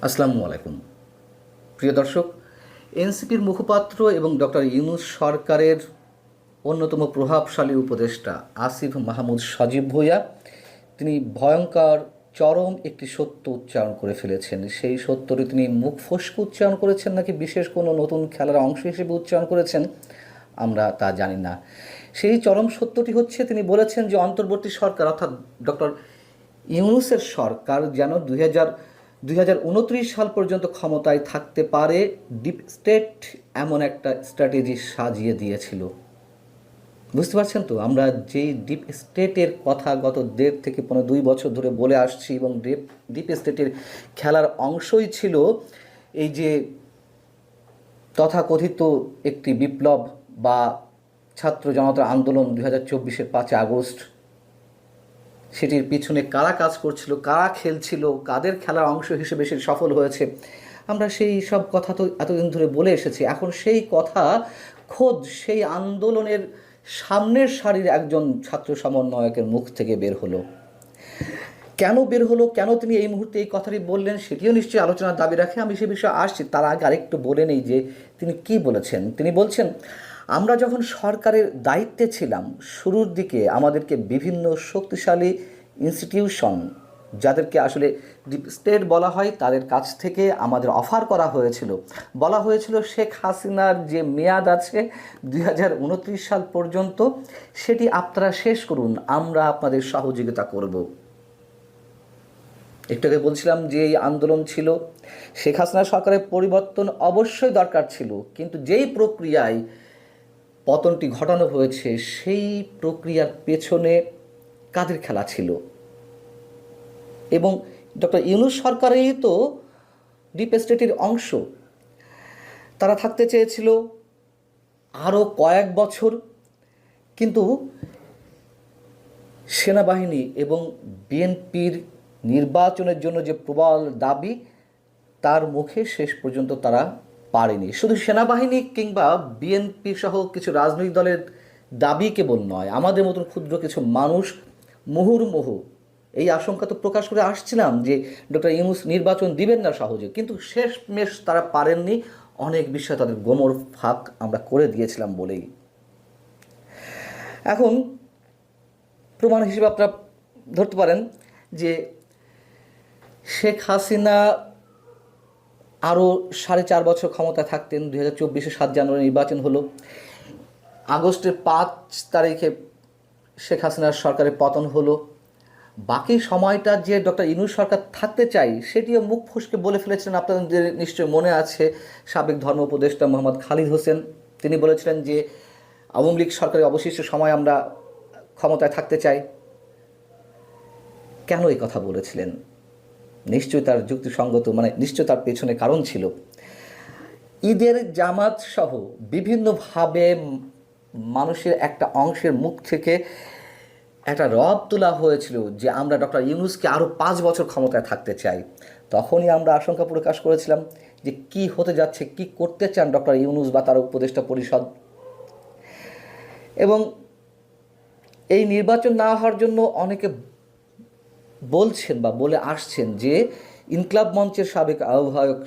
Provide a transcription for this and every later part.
আসসালামু আলাইকুম প্রিয় দর্শক। এনসিপির মুখপাত্র এবং ডক্টর ইউনূস সরকারের অন্যতম প্রভাবশালী উপদেষ্টা আসিফ মাহমুদ সজীব ভূঁইয়া তিনি ভয়ঙ্কর চরম একটি সত্য উচ্চারণ করে ফেলেছেন। সেই সত্যটি তিনি মুখ ফসকে উচ্চারণ করেছেন নাকি বিশেষ কোনো নতুন খেলার অংশ হিসেবে উচ্চারণ করেছেন আমরা তা জানি না। সেই চরম সত্যটি হচ্ছে তিনি বলেছেন যে অন্তর্বর্তী সরকার অর্থাৎ ডক্টর ইউনূসের সরকার যেন 2029 সাল পর্যন্ত ক্ষমতায় থাকতে পারে। ডিপ স্টেট এমন একটা স্ট্র্যাটেজি সাজিয়ে দিয়েছিল। বুঝতে পারছেন তো, আমরা যেই ডিপ স্টেটের কথা গত 1.5 থেকে 2 বছর ধরে বলে আসছি এবং ডিপ স্টেটের খেলার অংশই ছিল এই যে তথাকথিত একটি বিপ্লব বা ছাত্র জনতার আন্দোলন 2024-এর 5 আগস্ট। সেটির পিছনে কারা কাজ করছিল, কারা খেলছিল, কাদের খেলার অংশ হিসেবে সেটি সফল হয়েছে, আমরা সেই সব কথা তো এতদিন ধরে বলে এসেছি। এখন সেই কথা খোদ সেই আন্দোলনের সামনের সারির একজন ছাত্র সমন্বয়কের মুখ থেকে বের হলো। কেন বের হলো, কেন তিনি এই মুহূর্তে এই কথাটি বললেন, সেটিও নিশ্চয়ই আলোচনার দাবি রাখে। আমি সে বিষয়ে আসছি, তার আগে আরেকটু বলে নেই যে তিনি কি বলেছেন। তিনি বলছেন, আমরা যখন সরকারের দায়িত্বে ছিলাম শুরুর দিকে আমাদেরকে বিভিন্ন শক্তিশালী ইনস্টিটিউশন, যাদেরকে আসলে ডিপ স্টেট বলা হয়, তাদের কাছ থেকে আমাদের অফার করা হয়েছিল। বলা হয়েছিল শেখ হাসিনার যে মেয়াদ আছে 2029 সাল পর্যন্ত, সেটি আপনারা শেষ করুন, আমরা আপনাদের সহযোগিতা করব। একটু আগে বলছিলাম যে এই আন্দোলন ছিল, শেখ হাসিনা সরকারের পরিবর্তন অবশ্যই দরকার ছিল, কিন্তু যেই প্রক্রিয়ায় পতনটি ঘটানো হয়েছে সেই প্রক্রিয়ার পেছনে কাদের খেলা ছিল। এবং ডক্টর ইউনূস সরকারই তো ডিপ স্টেটের অংশ। তারা থাকতে চেয়েছিল আরও কয়েক বছর, কিন্তু সেনাবাহিনী এবং বিএনপির নির্বাচনের জন্য যে প্রবল দাবি, তার মুখে শেষ পর্যন্ত তারা পারেনি। শুধু সেনাবাহিনী কিংবা বিএনপি সহ কিছু রাজনৈতিক দলের দাবি কেবল নয়, আমাদের মতন ক্ষুদ্র কিছু মানুষ মুহুর্মুহু এই আশঙ্কা তো প্রকাশ করে আসছিলাম যে ডক্টর ইউনূস নির্বাচন দিবেন না সহজে, কিন্তু শেষমেশ তারা পারেননি। অনেক বিষয়ে তাদের গোমর ফাঁক আমরা করে দিয়েছিলাম বলেই। এখন প্রমাণ হিসেবে আপনারা ধরতে পারেন যে শেখ হাসিনা আরও 4.5 বছর ক্ষমতায় থাকতেন। 2024-এ 7 জানুয়ারি নির্বাচন হলো, আগস্টের 5 তারিখে শেখ হাসিনার সরকারের পতন হলো। বাকি সময়টা যে ডক্টর ইউনূস সরকার থাকতে চাই সেটিও মুখ ফসকে বলে ফেলেছিলেন। আপনাদের নিশ্চয়ই মনে আছে, সাবেক ধর্ম উপদেষ্টা মোহাম্মদ খালিদ হোসেন তিনি বলেছিলেন যে আওয়ামী লীগ সরকারের অবশিষ্ট সময় আমরা ক্ষমতায় থাকতে চাই। কেন এই কথা বলেছিলেন? নিশ্চয়ই তার যুক্তিসঙ্গত, নিশ্চয়ই তার পেছনে কারণ ছিল। ঈদের জামাত সহ বিভিন্নভাবে মানুষের একটা অংশের মুখ থেকে একটা রব তোলা হয়েছিল যে আমরা ডক্টর ইউনূসকে আরও 5 বছর ক্ষমতায় থাকতে চাই। তখনই আমরা আশঙ্কা প্রকাশ করেছিলাম যে কি হতে যাচ্ছে, কি করতে চান ডক্টর ইউনূস বা তার উপদেষ্টা পরিষদ। এবং এই নির্বাচন না হওয়ার জন্য অনেকে বলছেন বা বলে আসছেন যে ইনকলাব মঞ্চের সাবেক আহ্বায়ক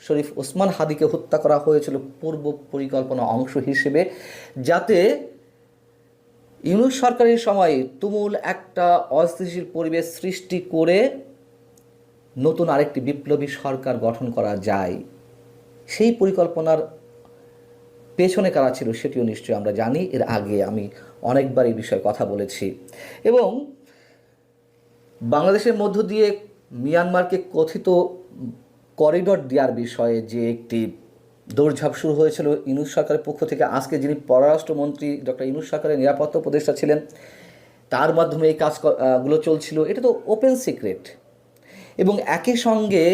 শরীফ ওসমান হাদিকে হত্যা করা হয়েছিল পূর্ব পরিকল্পনা অংশ হিসেবে, যাতে ইউনূস সরকারের সময় তুমুল একটা অস্থিতিশীল পরিবেশ সৃষ্টি করে নতুন আরেকটি বিপ্লবী সরকার গঠন করা যায়। সেই পরিকল্পনার পেছনে কারা ছিল সেটিও নিশ্চয়ই আমরা জানি। এর আগে আমি অনেকবার এই বিষয়ে কথা বলেছি। এবং বাংলাদেশের মধ্য দিয়ে মিয়ানমারকে কথিত করিডর দেওয়ার বিষয়ে যে একটি দৌড়ঝাঁপ শুরু হয়েছিল ইউনূস সরকারের পক্ষ থেকে, আজকে যিনি পররাষ্ট্রমন্ত্রী ডক্টর ইউনূস সরকারের নিরাপত্তা উপদেষ্টা ছিলেন, তার মাধ্যমে এই কাজগুলো চলছিল, এটা তো ওপেন সিক্রেট। এবং একই সঙ্গে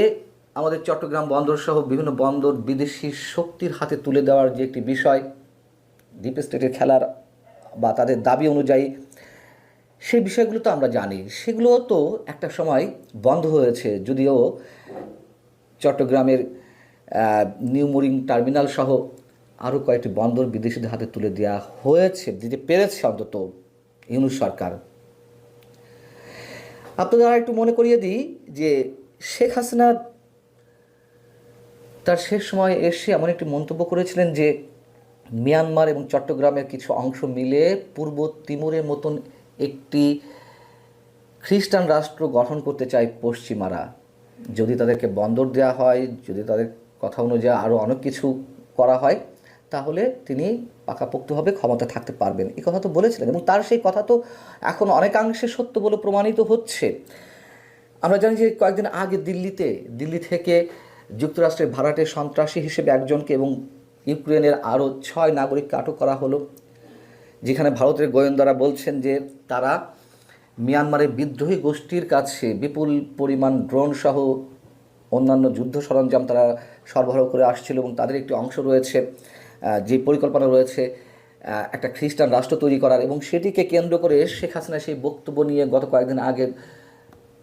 আমাদের চট্টগ্রাম বন্দর সহ বিভিন্ন বন্দর বিদেশি শক্তির হাতে তুলে দেওয়ার যে একটি বিষয়, ডিপ স্টেটের খেলার বা তাদের দাবি অনুযায়ী, সেই বিষয়গুলো তো আমরা জানি। সেগুলো তো একটা সময় বন্ধ হয়েছে, যদিও চট্টগ্রামের নিউ মুরিং টার্মিনাল সহ আরও কয়েকটি বন্দর বিদেশিদের হাতে তুলে দেওয়া হয়েছে, দিতে পেরেছে অন্তত ইউনূস সরকার। আপনাদের আর একটু মনে করিয়ে দিই যে শেখ হাসিনা তার শেষ সময়ে এসে এমন একটি মন্তব্য করেছিলেন যে মিয়ানমার এবং চট্টগ্রামের কিছু অংশ মিলে পূর্ব তিমুরের মতন একটি খ্রিস্টান রাষ্ট্র গঠন করতে চায় পশ্চিমারা। যদি তাদেরকে বন্দর দেওয়া হয়, যদি তাদের কথা অনুযায়ী আরও অনেক কিছু করা হয়, তাহলে তিনি পাকাপোক্তভাবে ক্ষমতা থাকতে পারবেন, এই কথা তো বলেছিলেন। এবং তার সেই কথা তো এখন অনেকাংশে সত্য বলে প্রমাণিত হচ্ছে। আমরা জানি যে কয়েকদিন আগে দিল্লি থেকে যুক্তরাষ্ট্রের ভাড়াটে সন্ত্রাসী হিসেবে একজনকে এবং ইউক্রেনের আরও 6 নাগরিককে আটক করা হলো, যেখানে ভারতের গোয়েন্দারা বলছেন যে তারা মিয়ানমারের বিদ্রোহী গোষ্ঠীর কাছে বিপুল পরিমাণ ড্রোন সহ অন্যান্য যুদ্ধ সরঞ্জাম তারা সরবরাহ করে আসছিল এবং তাদের একটি অংশ রয়েছে, যে পরিকল্পনা রয়েছে একটা খ্রিস্টান রাষ্ট্র তৈরি করার। এবং সেটিকে কেন্দ্র করে শেখ হাসিনা সেই বক্তব্য নিয়ে গত কয়েকদিন আগে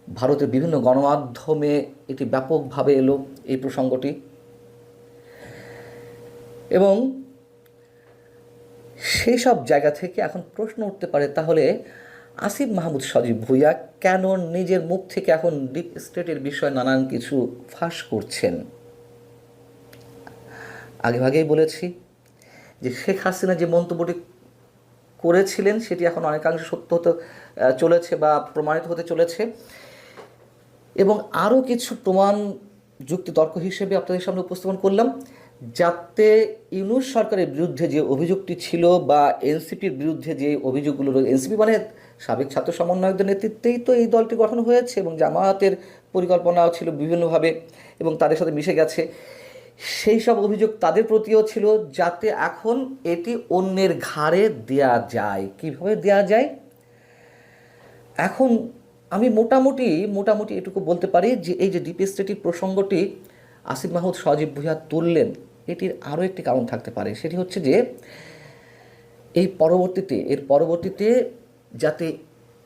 ভারতের বিভিন্ন গণমাধ্যমে এটি ব্যাপকভাবে এলো এই প্রসঙ্গটি। এবং সেই সব জায়গা থেকে এখন প্রশ্ন উঠতে পারে, তাহলে আসিফ মাহমুদ সজীব ভুঁইয়া কেন নিজের মুখ থেকে এখন ডিপ স্টেটের বিষয়ে নানান কিছু ফাঁস করছেন? আগেভাগেই বলেছি যে শেখ হাসিনা যে মন্তব্যটি করেছিলেন সেটি এখন অনেকাংশে সত্য হতে চলেছে বা প্রমাণিত হতে চলেছে। এবং আরও কিছু প্রমাণ যুক্তি তর্ক হিসেবে আপনাদের সামনে উপস্থাপন করলাম, যাতে ইউনূস সরকারের বিরুদ্ধে যে অভিযোগটি ছিল বা এনসিপির বিরুদ্ধে যে অভিযোগগুলো রয়েছে, এনসিপি মানে সাবেক ছাত্র সমন্বয়কদের নেতৃত্বেই তো এই দলটি গঠন হয়েছে এবং জামায়াতের পরিকল্পনাও ছিল বিভিন্নভাবে এবং তাদের সাথে মিশে গেছে, সেই সব অভিযোগ তাদের প্রতিও ছিল, যাতে এখন এটি অন্যের ঘাড়ে দেয়া যায়। কিভাবে দেয়া যায়? এখন আমি মোটামুটি এটুকু বলতে পারি যে এই যে ডিপ স্টেটের প্রসঙ্গটি আসিফ মাহমুদ সজীব ভুঁইয়া তুললেন, এটির আরও একটি কারণ থাকতে পারে। সেটি হচ্ছে যে এর পরবর্তীতে যাতে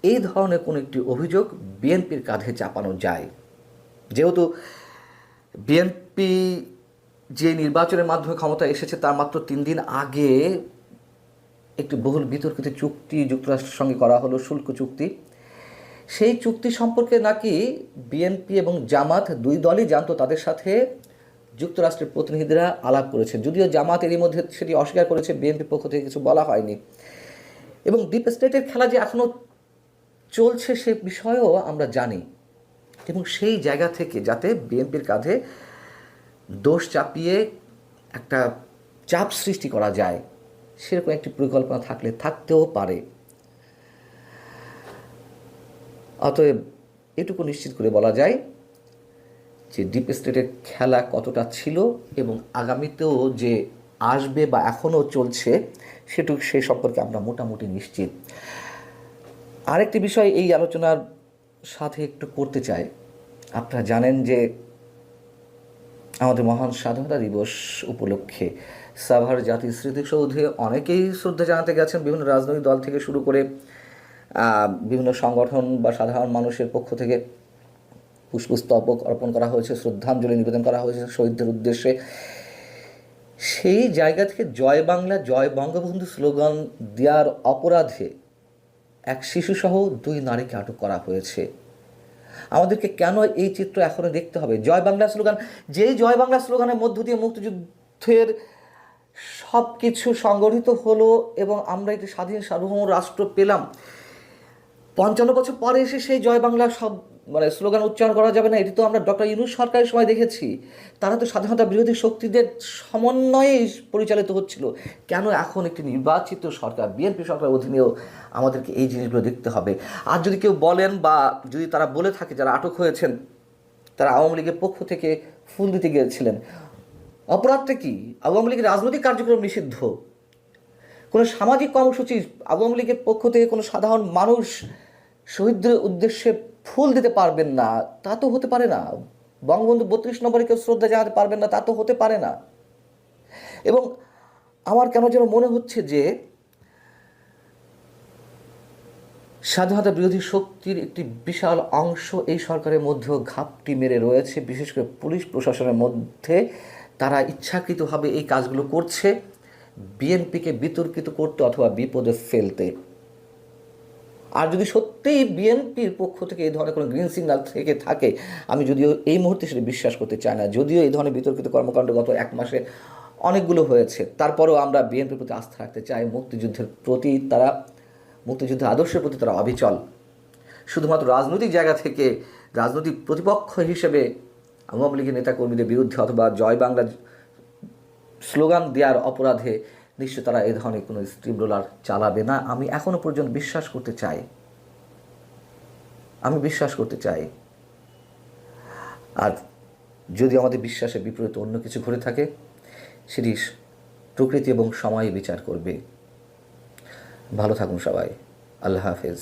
এই ধরনের কোনো একটি অভিযোগ বিএনপির কাঁধে চাপানো যায়। যেহেতু বিএনপি যে নির্বাচনের মাধ্যমে ক্ষমতা এসেছে তার মাত্র 3 দিন আগে একটি বহুল বিতর্কিত চুক্তি যুক্তরাষ্ট্রের সঙ্গে করা হলো, শুল্ক চুক্তি। সেই চুক্তি সম্পর্কে নাকি বিএনপি এবং জামাত দুই দলই জানতো, তাদের সাথে যুক্তরাষ্ট্রের প্রতিনিধিরা আলাপ করেছে, যদিও জামাত এরই মধ্যে সেটি অস্বীকার করেছে, বিএনপির পক্ষ থেকে কিছু বলা হয়নি। এবং ডিপ স্টেটের খেলা যে এখনও চলছে সে বিষয়েও আমরা জানি। এবং সেই জায়গা থেকে যাতে বিএনপির কাঁধে দোষ চাপিয়ে একটা চাপ সৃষ্টি করা যায়, সেরকম একটি পরিকল্পনা থাকতেও পারে। অতএব এটুকু নিশ্চিত করে বলা যায় যে ডিপ স্টেটের খেলা কতটা ছিল এবং আগামীতেও যে আসবে বা এখনও চলছে সে সম্পর্কে আমরা মোটামুটি নিশ্চিত। আরেকটি বিষয় এই আলোচনার সাথে একটু করতে চাই। আপনারা জানেন যে আমাদের মহান স্বাধীনতা দিবস উপলক্ষে সাভার জাতীয় স্মৃতিসৌধে অনেকেই শ্রদ্ধা জানাতে গেছেন, বিভিন্ন রাজনৈতিক দল থেকে শুরু করে বিভিন্ন সংগঠন বা সাধারণ মানুষের পক্ষ থেকে পুষ্পস্তবক অর্পণ করা হয়েছে, শ্রদ্ধাঞ্জলি নিবেদন করা হয়েছে শহীদদের উদ্দেশ্যে। সেই জায়গা থেকে জয় বাংলা জয় বঙ্গবন্ধু স্লোগান দেওয়ার অপরাধে এক শিশুসহ 2 নারীকে আটক করা হয়েছে। আমাদেরকে কেন এই চিত্র এখনও দেখতে হবে? জয় বাংলা স্লোগান, যেই জয় বাংলা স্লোগানের মধ্য দিয়ে মুক্তিযুদ্ধের সব কিছু সংগঠিত হলো এবং আমরা একটি স্বাধীন সার্বভৌম রাষ্ট্র পেলাম, 55 বছর পরে এসে সেই জয় বাংলা স্লোগান উচ্চারণ করা যাবে না? এটি তো আমরা ডক্টর ইউনূস সরকারের সময় দেখেছি। তারা তো স্বাধীনতা বিরোধী শক্তিদের সমন্বয়ে পরিচালিত হচ্ছিল। কেন এখন একটি নির্বাচিত সরকার, বিএনপি সরকারের অধীনেও আমাদেরকে এই জিনিসগুলো দেখতে হবে? আর যদি কেউ বলেন বা যদি তারা বলে থাকে যারা আটক হয়েছেন তারা আওয়ামী লীগের পক্ষ থেকে ফুল দিতে গিয়েছিলেন, অপরাধটা কি? আওয়ামী লীগের রাজনৈতিক কার্যক্রম নিষিদ্ধ, কোনো সামাজিক কর্মসূচি আওয়ামী লীগের পক্ষ থেকে কোনো সাধারণ মানুষ শহীদদের উদ্দেশ্যে ফুল দিতে পারবেন না, তা তো হতে পারে না। বঙ্গবন্ধু 32 নম্বরে কেউ শ্রদ্ধা জানাতে পারবেন না, তা তো হতে পারে না। এবং আমার কেন যেন মনে হচ্ছে যে স্বাধীনতা বিরোধী শক্তির একটি বিশাল অংশ এই সরকারের মধ্যেও ঘাপটি মেরে রয়েছে, বিশেষ করে পুলিশ প্রশাসনের মধ্যে। তারা ইচ্ছাকৃতভাবে এই কাজগুলো করছে বিএনপিকে বিতর্কিত করতে অথবা বিপদে ফেলতে। আর যদি সত্যিই বিএনপির পক্ষ থেকে এই ধরনের কোনো গ্রিন সিগন্যাল থেকে থাকে, আমি যদিও এই মুহূর্তে সেটা বিশ্বাস করতে চাই না, যদিও এই ধরনের বিতর্কিত কর্মকাণ্ড গত 1 মাসে অনেকগুলো হয়েছে, তারপরেও আমরা বিএনপির প্রতি আস্থা রাখতে চাই। মুক্তিযুদ্ধের আদর্শের প্রতি তারা অবিচল। শুধুমাত্র রাজনৈতিক জায়গা থেকে রাজনৈতিক প্রতিপক্ষ হিসেবে আওয়ামী লীগের নেতাকর্মীদের বিরুদ্ধে অথবা জয় বাংলা স্লোগান দেওয়ার অপরাধে নিশ্চয় তারা এ ধরনের কোনো স্টিম রোলার চালাবে না। আমি এখনও পর্যন্ত বিশ্বাস করতে চাই। আর যদি আমাদের বিশ্বাসের বিপরীতে অন্য কিছু ঘটে থাকে, সেটি প্রকৃতি এবং সময় বিচার করবে। ভালো থাকুন সবাই। আল্লাহ হাফেজ।